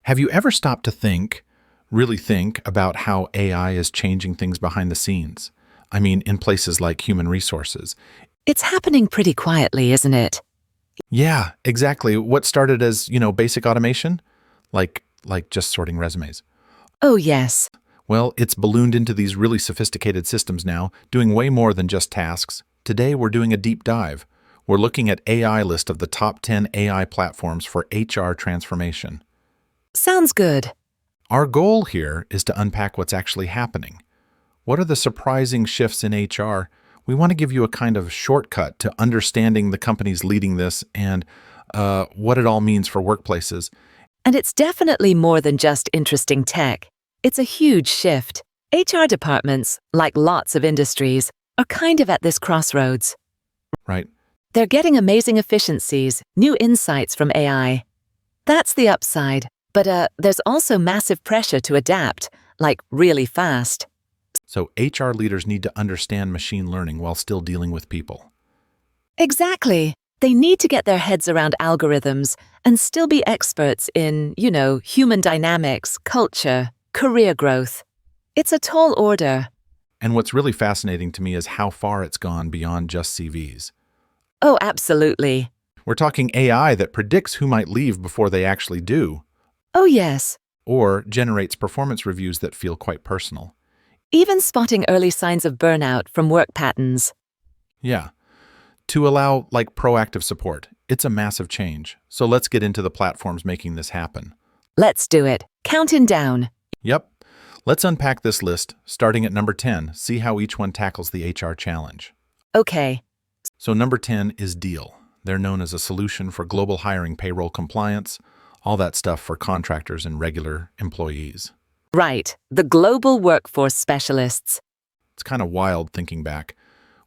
Have you ever stopped to really think about how AI is changing things behind the scenes? I mean, in places like human resources. It's happening pretty quietly, isn't it? Yeah, exactly. What started as, basic automation, like just sorting resumes. Oh, yes. Well, it's ballooned into these really sophisticated systems now, doing way more than just tasks. Today, we're doing a deep dive. We're looking at AI list of the top 10 AI platforms for HR transformation. Sounds good. Our goal here is to unpack what's actually happening. What are the surprising shifts in HR? We want to give you a kind of shortcut to understanding the companies leading this and what it all means for workplaces. And it's definitely more than just interesting tech. It's a huge shift. HR departments, like lots of industries, are kind of at this crossroads. Right. They're getting amazing efficiencies, new insights from AI. That's the upside. But there's also massive pressure to adapt, like really fast. So HR leaders need to understand machine learning while still dealing with people. Exactly. They need to get their heads around algorithms and still be experts in, human dynamics, culture, career growth. It's a tall order. And what's really fascinating to me is how far it's gone beyond just CVs. Oh, absolutely. We're talking AI that predicts who might leave before they actually do, Oh, yes. or generates performance reviews that feel quite personal. Even spotting early signs of burnout from work patterns. Yeah. To allow, proactive support. It's a massive change. So let's get into the platforms making this happen. Let's do it. Counting down. Yep. Let's unpack this list, starting at number 10, see how each one tackles the HR challenge. Okay. So number 10 is Deal. They're known as a solution for global hiring, payroll compliance, all that stuff for contractors and regular employees. Right. The global workforce specialists. It's kind of wild thinking back.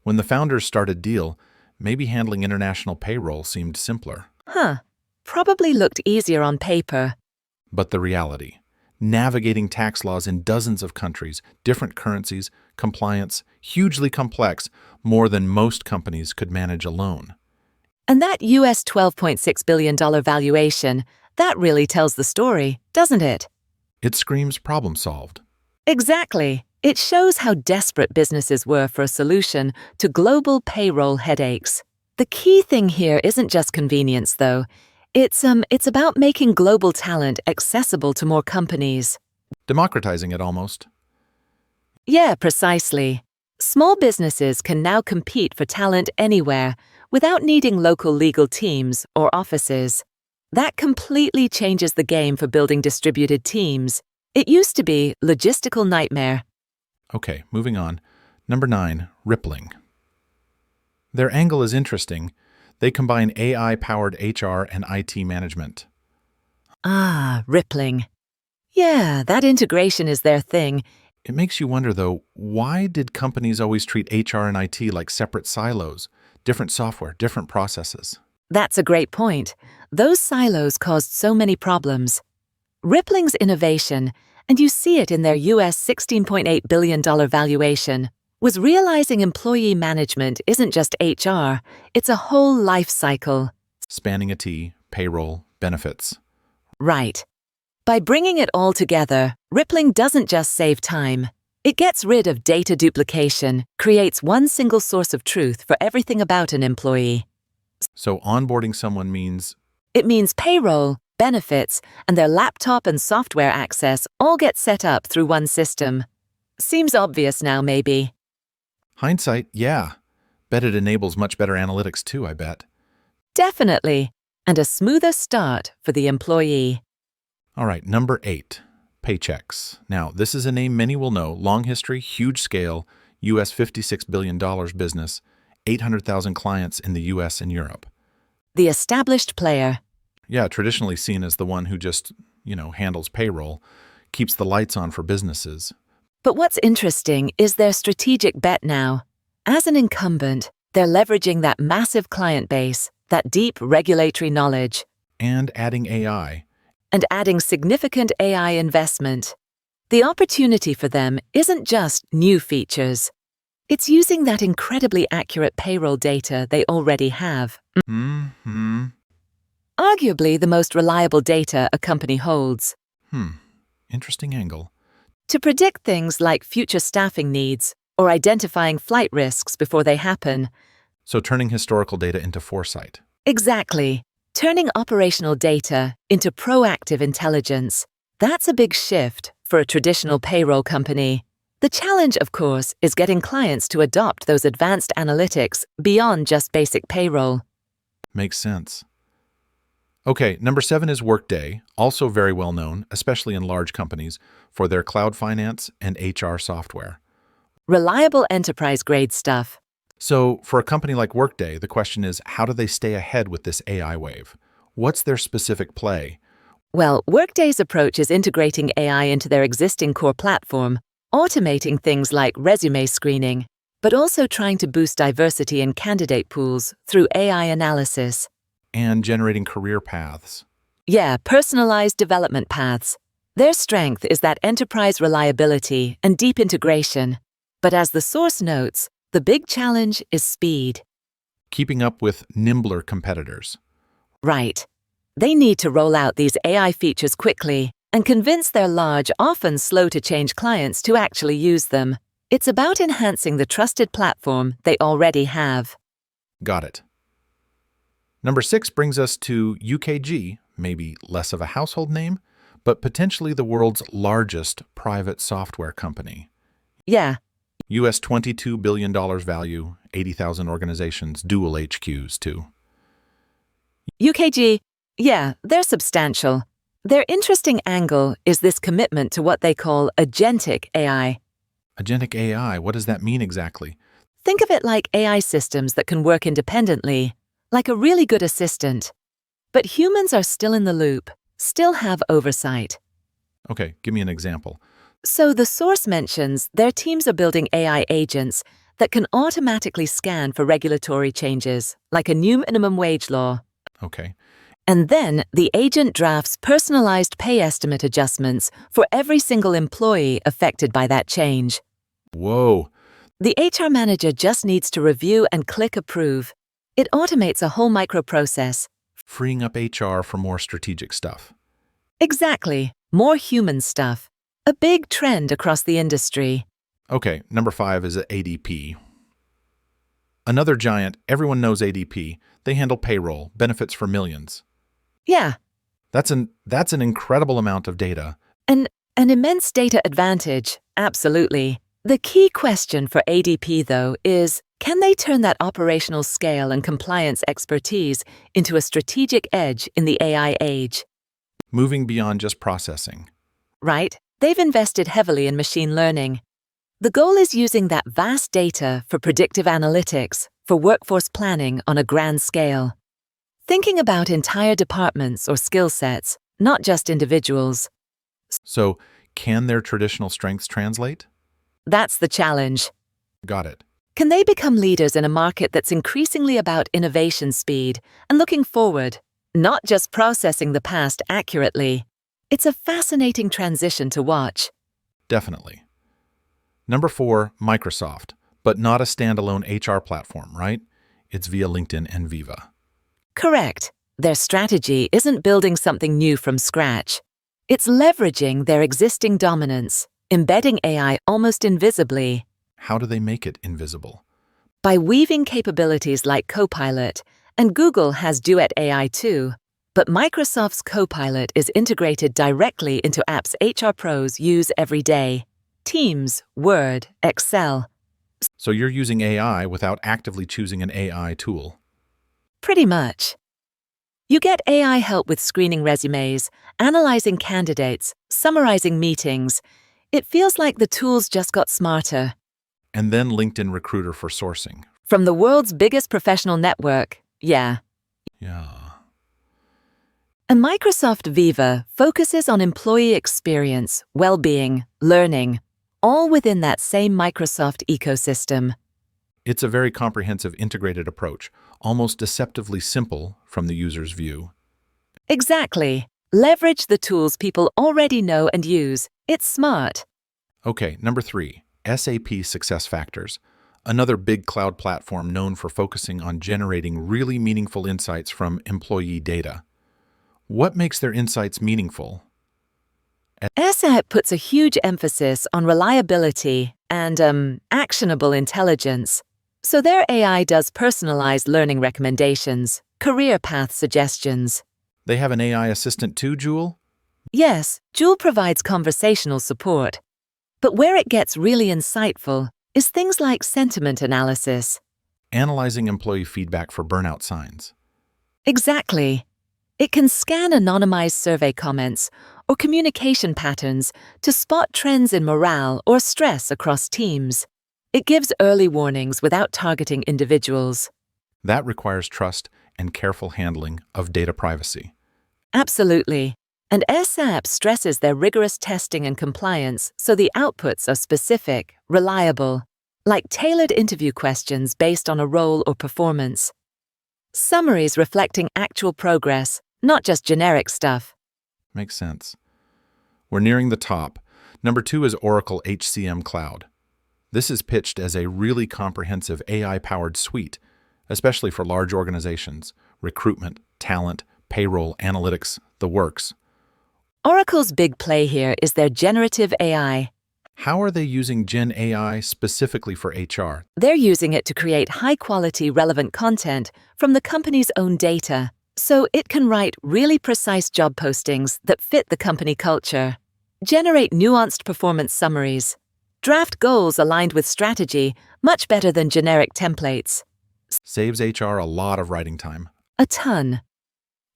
When the founders started Deal, maybe handling international payroll seemed simpler. Probably looked easier on paper. But the reality, navigating tax laws in dozens of countries, different currencies, compliance, hugely complex, more than most companies could manage alone. And that US $12.6 billion valuation, that really tells the story, doesn't it? It screams problem solved. Exactly. It shows how desperate businesses were for a solution to global payroll headaches. The key thing here isn't just convenience, though. It's about making global talent accessible to more companies. Democratizing it almost. Yeah, precisely. Small businesses can now compete for talent anywhere without needing local legal teams or offices. That completely changes the game for building distributed teams. It used to be logistical nightmare. Okay, moving on. Number 9, Rippling. Their angle is interesting. They combine AI-powered HR and IT management. Ah, Rippling. Yeah, that integration is their thing. It makes you wonder, though, why did companies always treat HR and IT like separate silos? Different software, different processes. That's a great point. Those silos caused so many problems. Rippling's innovation, and you see it in their US $16.8 billion valuation, was realizing employee management isn't just HR, it's a whole life cycle. Spanning IT, payroll, benefits. Right. By bringing it all together, Rippling doesn't just save time. It gets rid of data duplication, creates one single source of truth for everything about an employee. So onboarding someone means It means payroll, benefits, and their laptop and software access all get set up through one system. Seems obvious now, maybe. hindsight, yeah. Bet it enables much better analytics too, I bet. Definitely. And a smoother start for the employee. All right, number 8, Paychecks. Now, this is a name many will know. Long history, huge scale, US $56 billion business, 800,000 clients in the US and Europe. The established player. Yeah, traditionally seen as the one who just, handles payroll, keeps the lights on for businesses. But what's interesting is their strategic bet now. As an incumbent, they're leveraging that massive client base, that deep regulatory knowledge, And adding AI. and adding significant AI investment. The opportunity for them isn't just new features. It's using that incredibly accurate payroll data they already have. Mm-hmm. Arguably the most reliable data a company holds. Interesting angle. To predict things like future staffing needs or identifying flight risks before they happen. So turning historical data into foresight. Exactly. Turning operational data into proactive intelligence. That's a big shift for a traditional payroll company. The challenge, of course, is getting clients to adopt those advanced analytics beyond just basic payroll. Makes sense. Okay, number 7 is Workday, also very well known, especially in large companies, for their cloud finance and HR software. Reliable enterprise-grade stuff. So for a company like Workday, the question is, how do they stay ahead with this AI wave? What's their specific play? Well, Workday's approach is integrating AI into their existing core platform, automating things like resume screening, but also trying to boost diversity in candidate pools through AI analysis. And generating career paths. Yeah, personalized development paths. Their strength is that enterprise reliability and deep integration. But as the source notes, the big challenge is speed. Keeping up with nimbler competitors. Right. They need to roll out these AI features quickly and convince their large, often slow-to-change clients to actually use them. It's about enhancing the trusted platform they already have. Got it. Number 6 brings us to UKG, maybe less of a household name, but potentially the world's largest private software company. Yeah, US $22 billion value, 80,000 organizations, dual HQs too. UKG, yeah, they're substantial. Their interesting angle is this commitment to what they call agentic AI. Agentic AI, what does that mean exactly? Think of it like AI systems that can work independently, like a really good assistant. But humans are still in the loop, still have oversight. Okay, give me an example. So the source mentions their teams are building AI agents that can automatically scan for regulatory changes, like a new minimum wage law. Okay. And then the agent drafts personalized pay estimate adjustments for every single employee affected by that change. Whoa. The HR manager just needs to review and click approve. It automates a whole microprocess. Freeing up HR for more strategic stuff. Exactly. More human stuff. A big trend across the industry. Okay, number 5 is ADP. Another giant, everyone knows ADP. They handle payroll, benefits for millions. Yeah, That's an incredible amount of data. an immense data advantage, absolutely. The key question for ADP, though, is can they turn that operational scale and compliance expertise into a strategic edge in the AI age? Moving beyond just processing. Right? They've invested heavily in machine learning. The goal is using that vast data for predictive analytics, for workforce planning on a grand scale. Thinking about entire departments or skill sets, not just individuals. So, can their traditional strengths translate? That's the challenge. Got it. Can they become leaders in a market that's increasingly about innovation speed and looking forward, not just processing the past accurately? It's a fascinating transition to watch. Definitely. Number 4, Microsoft, but not a standalone HR platform, right? It's via LinkedIn and Viva. Correct. Their strategy isn't building something new from scratch. It's leveraging their existing dominance, embedding AI almost invisibly. How do they make it invisible? By weaving capabilities like Copilot, and Google has Duet AI too, but Microsoft's Copilot is integrated directly into apps HR pros use every day. Teams, Word, Excel. So you're using AI without actively choosing an AI tool. Pretty much. You get AI help with screening resumes, analyzing candidates, summarizing meetings. It feels like the tools just got smarter. And then LinkedIn Recruiter for sourcing. From the world's biggest professional network, yeah. Yeah. And Microsoft Viva focuses on employee experience, well-being, learning, all within that same Microsoft ecosystem. It's a very comprehensive integrated approach, almost deceptively simple from the user's view. Exactly. Leverage the tools people already know and use. It's smart. Okay, number 3, SAP SuccessFactors, another big cloud platform known for focusing on generating really meaningful insights from employee data. What makes their insights meaningful? AirSAP puts a huge emphasis on reliability and actionable intelligence. So their AI does personalized learning recommendations, career path suggestions. They have an AI assistant too, Jewel? Yes, Joule provides conversational support. But where it gets really insightful is things like sentiment analysis. Analyzing employee feedback for burnout signs. Exactly. It can scan anonymized survey comments or communication patterns to spot trends in morale or stress across teams. It gives early warnings without targeting individuals. That requires trust and careful handling of data privacy. Absolutely. And AirSAP stresses their rigorous testing and compliance so the outputs are specific, reliable, like tailored interview questions based on a role or performance. Summaries reflecting actual progress, not just generic stuff. Makes sense. We're nearing the top. Number 2 is Oracle HCM Cloud. This is pitched as a really comprehensive AI-powered suite, especially for large organizations, recruitment, talent, payroll, analytics, the works. Oracle's big play here is their generative AI. How are they using Gen AI specifically for HR? They're using it to create high-quality, relevant content from the company's own data, so it can write really precise job postings that fit the company culture, generate nuanced performance summaries, draft goals aligned with strategy much better than generic templates. Saves HR a lot of writing time. A ton.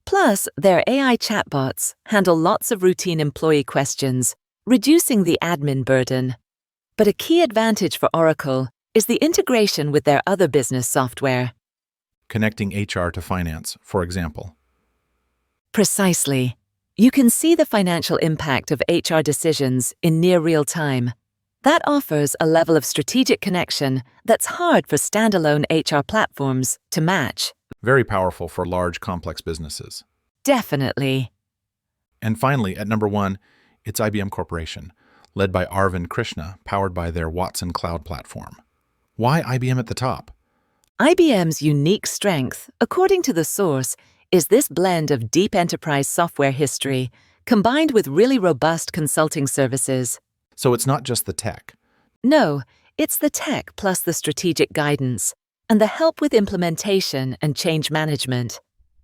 Plus, their AI chatbots handle lots of routine employee questions, reducing the admin burden. But a key advantage for Oracle is the integration with their other business software. Connecting HR to finance, for example. Precisely. You can see the financial impact of HR decisions in near real time. That offers a level of strategic connection that's hard for standalone HR platforms to match. Very powerful for large, complex businesses. Definitely. And finally, at number 1, it's IBM Corporation, led by Arvind Krishna, powered by their Watson Cloud platform. Why IBM at the top? IBM's unique strength, according to the source, is this blend of deep enterprise software history combined with really robust consulting services. So it's not just the tech. No, it's the tech plus the strategic guidance and the help with implementation and change management.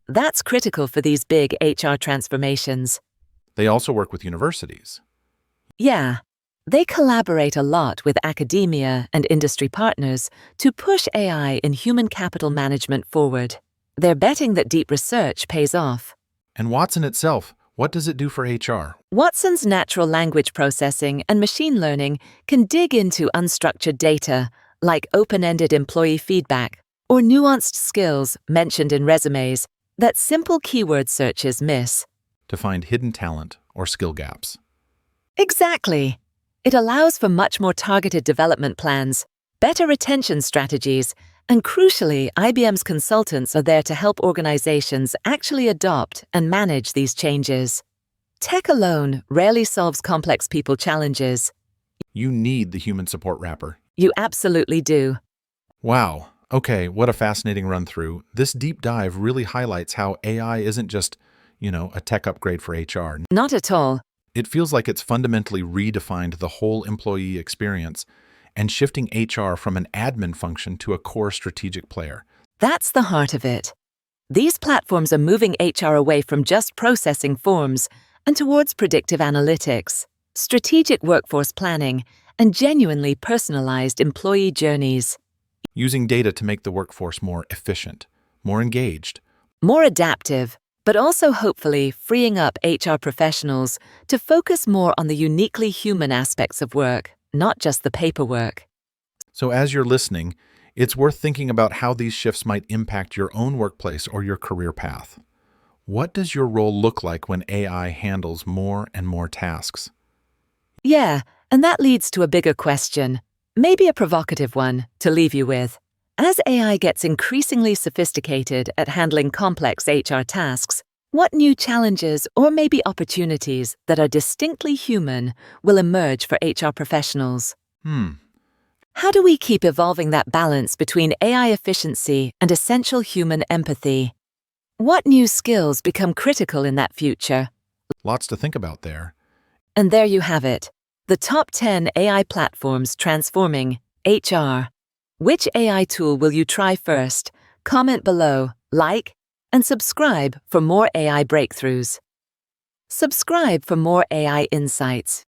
That's critical for these big HR transformations. They also work with universities. Yeah, they collaborate a lot with academia and industry partners to push AI in human capital management forward. They're betting that deep research pays off. And Watson itself, what does it do for HR? Watson's natural language processing and machine learning can dig into unstructured data, like open-ended employee feedback or nuanced skills mentioned in resumes that simple keyword searches miss. To find hidden talent or skill gaps. Exactly. It allows for much more targeted development plans, better retention strategies, and crucially, IBM's consultants are there to help organizations actually adopt and manage these changes. Tech alone rarely solves complex people challenges. You need the human support wrapper. You absolutely do. Wow. Okay, what a fascinating run through. This deep dive really highlights how AI isn't just, a tech upgrade for HR. Not at all. It feels like it's fundamentally redefined the whole employee experience and shifting HR from an admin function to a core strategic player. That's the heart of it. These platforms are moving HR away from just processing forms and towards predictive analytics, strategic workforce planning, and genuinely personalized employee journeys. Using data to make the workforce more efficient, more engaged, more adaptive, but also hopefully freeing up HR professionals to focus more on the uniquely human aspects of work, not just the paperwork. So as you're listening, it's worth thinking about how these shifts might impact your own workplace or your career path. What does your role look like when AI handles more and more tasks? Yeah, and that leads to a bigger question, maybe a provocative one, to leave you with. As AI gets increasingly sophisticated at handling complex HR tasks, what new challenges or maybe opportunities that are distinctly human will emerge for HR professionals? How do we keep evolving that balance between AI efficiency and essential human empathy? What new skills become critical in that future? Lots to think about there. And there you have it, the top 10 AI platforms transforming HR. Which AI tool will you try first? Comment below, like, and subscribe for more AI breakthroughs. Subscribe for more AI insights.